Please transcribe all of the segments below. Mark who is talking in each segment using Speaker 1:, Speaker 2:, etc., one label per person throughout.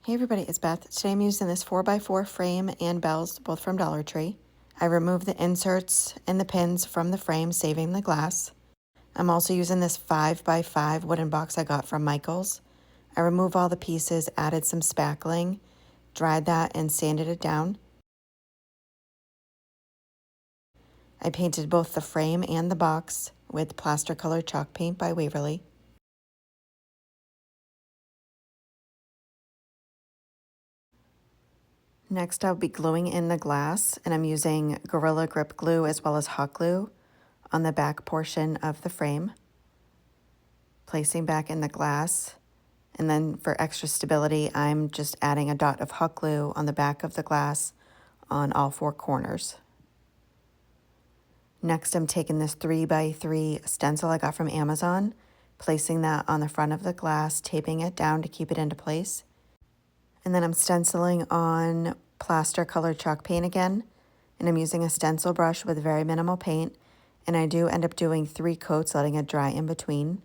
Speaker 1: Hey everybody, it's Beth. Today I'm using this 4x4 frame and bells, both from Dollar Tree. I removed the inserts and the pins from the frame, saving the glass. I'm also using this 5x5 wooden box I got from Michael's. I removed all the pieces, added some spackling, dried that and sanded it down. I painted both the frame and the box with Plaster color chalk paint by Waverly. Next, I'll be gluing in the glass, and I'm using Gorilla Grip glue as well as hot glue on the back portion of the frame, placing back in the glass. And then for extra stability, I'm just adding a dot of hot glue on the back of the glass on all four corners. Next, I'm taking this 3x3 stencil I got from Amazon, placing that on the front of the glass, taping it down to keep it into place. And then I'm stenciling on Plaster color chalk paint again, and I'm using a stencil brush with very minimal paint, and I do end up doing 3 coats, letting it dry in between.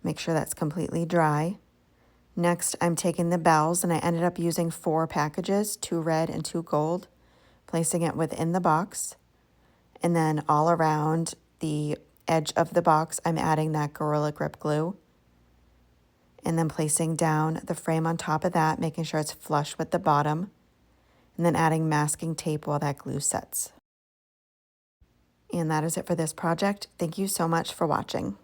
Speaker 1: Make sure that's completely dry. Next, I'm taking the bells, and I ended up using 4 packages, 2 red and 2 gold, placing it within the box. And then all around the edge of the box, I'm adding that Gorilla Grip glue. And then placing down the frame on top of that, making sure it's flush with the bottom, and then adding masking tape while that glue sets. And that is it for this project. Thank you so much for watching.